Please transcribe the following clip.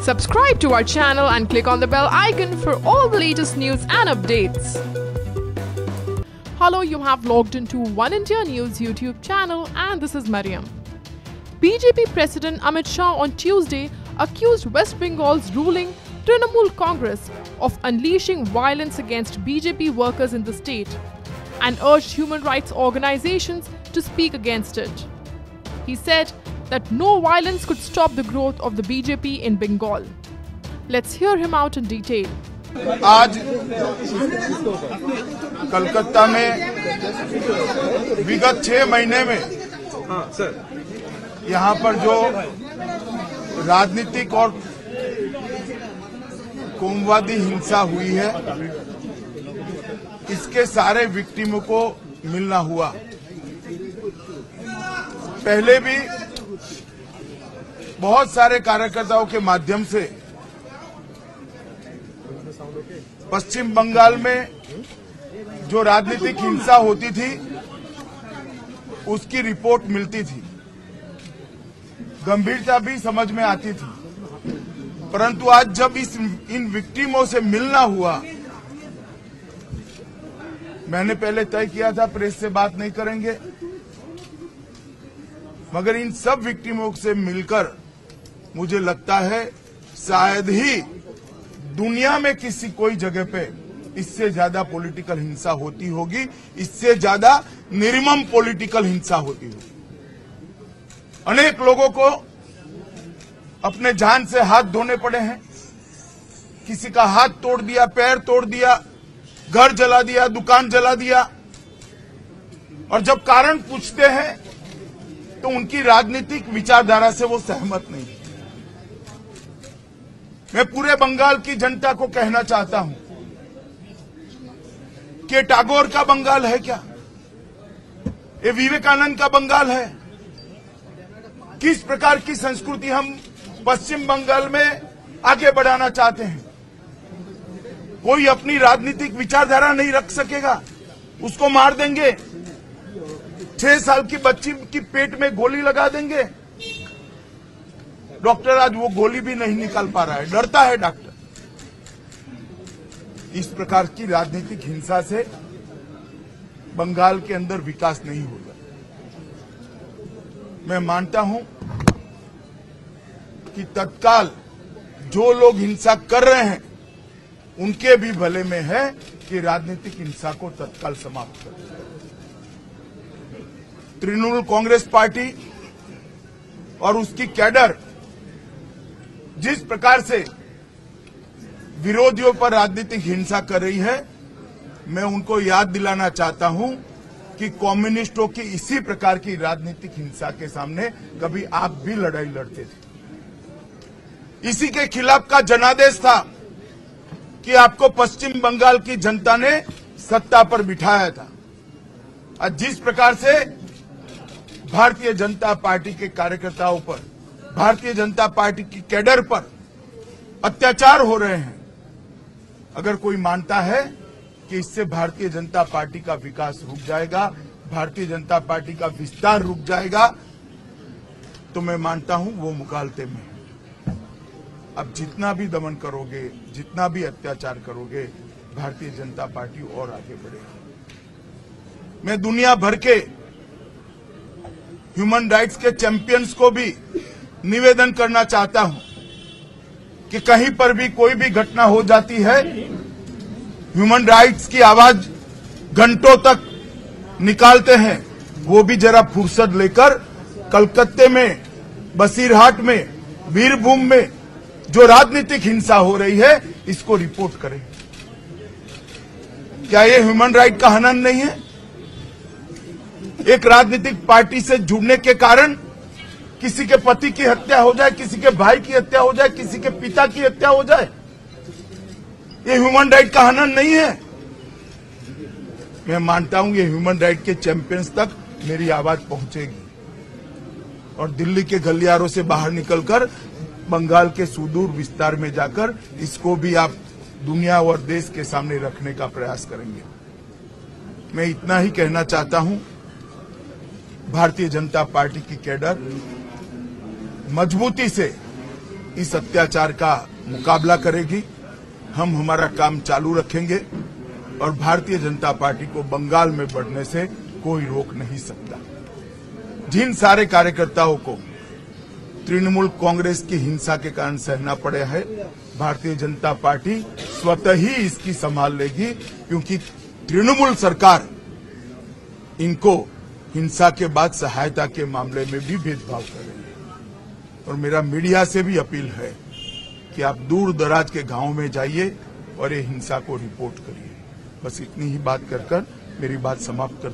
Subscribe to our channel and click on the bell icon for all the latest news and updates. Hello, you have logged into One India News YouTube channel and this is Mariam. BJP President Amit Shah on Tuesday accused West Bengal's ruling Trinamool Congress of unleashing violence against BJP workers in the state and urged human rights organizations to speak against it. He said that no violence could stop the growth of the BJP in Bengal. Let's hear him out in detail. आज कलकत्ता में विगत 6 महीने में यहाँ पर जो राजनीतिक और कौमवादी हिंसा हुई है, इसके सारे विक्टिमों को मिलना हुआ। पहले भी बहुत सारे कार्यकर्ताओं के माध्यम से पश्चिम बंगाल में जो राजनीतिक हिंसा होती थी उसकी रिपोर्ट मिलती थी, गंभीरता भी समझ में आती थी। परंतु आज जब इन विक्टिमों से मिलना हुआ, मैंने पहले तय किया था प्रेस से बात नहीं करेंगे, मगर इन सब विक्टिमों से मिलकर मुझे लगता है शायद ही दुनिया में किसी कोई जगह पे इससे ज्यादा पॉलिटिकल हिंसा होती होगी, इससे ज्यादा निर्मम पॉलिटिकल हिंसा होती होगी। अनेक लोगों को अपने जान से हाथ धोने पड़े हैं, किसी का हाथ तोड़ दिया, पैर तोड़ दिया, घर जला दिया, दुकान जला दिया, और जब कारण पूछते हैं तो उनकी राजनीतिक विचारधारा से वो सहमत नहीं। मैं पूरे बंगाल की जनता को कहना चाहता हूं कि टैगोर का बंगाल है क्या? ये विवेकानंद का बंगाल है? किस प्रकार की संस्कृति हम पश्चिम बंगाल में आगे बढ़ाना चाहते हैं? कोई अपनी राजनीतिक विचारधारा नहीं रख सकेगा, उसको मार देंगे। 6 साल की बच्ची की पेट में गोली लगा देंगे। डॉक्टर आज वो गोली भी नहीं निकाल पा रहा है, डरता है डॉक्टर। इस प्रकार की राजनीतिक हिंसा से बंगाल के अंदर विकास नहीं होगा। मैं मानता हूं कि तत्काल जो लोग हिंसा कर रहे हैं उनके भी भले में है कि राजनीतिक हिंसा को तत्काल समाप्त करें। तृणमूल कांग्रेस पार्टी और उसकी कैडर जिस प्रकार से विरोधियों पर राजनीतिक हिंसा कर रही है, मैं उनको याद दिलाना चाहता हूं कि कम्युनिस्टों की इसी प्रकार की राजनीतिक हिंसा के सामने कभी आप भी लड़ाई लड़ते थे। इसी के खिलाफ का जनादेश था कि आपको पश्चिम बंगाल की जनता ने सत्ता पर बिठाया था। आज जिस प्रकार से भारतीय जनता पार्टी के कार्यकर्ताओं पर, भारतीय जनता पार्टी की कैडर पर अत्याचार हो रहे हैं, अगर कोई मानता है कि इससे भारतीय जनता पार्टी का विकास रुक जाएगा, भारतीय जनता पार्टी का विस्तार रुक जाएगा, तो मैं मानता हूं वो मुगालते में। अब जितना भी दमन करोगे, जितना भी अत्याचार करोगे, भारतीय जनता पार्टी और आगे बढ़ेगी। मैं दुनिया भर के ह्यूमन राइट्स के चैंपियंस को भी निवेदन करना चाहता हूं कि कहीं पर भी कोई भी घटना हो जाती है, ह्यूमन राइट्स की आवाज घंटों तक निकालते हैं, वो भी जरा फुर्सत लेकर कलकत्ते में, बसीरहाट में, बीरभूम में जो राजनीतिक हिंसा हो रही है इसको रिपोर्ट करें। क्या ये ह्यूमन राइट का हनन नहीं है? एक राजनीतिक पार्टी से जुड़ने के कारण किसी के पति की हत्या हो जाए, किसी के भाई की हत्या हो जाए, किसी के पिता की हत्या हो जाए, ये ह्यूमन राइट का हनन नहीं है? मैं मानता हूं ये ह्यूमन राइट के चैंपियंस तक मेरी आवाज पहुंचेगी और दिल्ली के गलियारों से बाहर निकलकर बंगाल के सुदूर विस्तार में जाकर इसको भी आप दुनिया और देश के सामने रखने का प्रयास करेंगे। मैं इतना ही कहना चाहता हूं, भारतीय जनता पार्टी की कैडर मजबूती से इस अत्याचार का मुकाबला करेगी। हम हमारा काम चालू रखेंगे और भारतीय जनता पार्टी को बंगाल में बढ़ने से कोई रोक नहीं सकता। जिन सारे कार्यकर्ताओं को तृणमूल कांग्रेस की हिंसा के कारण सहना पड़ा है, भारतीय जनता पार्टी स्वतः ही इसकी संभाल लेगी, क्योंकि तृणमूल सरकार इनको हिंसा के बाद सहायता के मामले में भी भेदभाव कर रही है। और मेरा मीडिया से भी अपील है कि आप दूर दराज के गांव में जाइए और ये हिंसा को रिपोर्ट करिए। बस इतनी ही बात कर मेरी बात समाप्त कर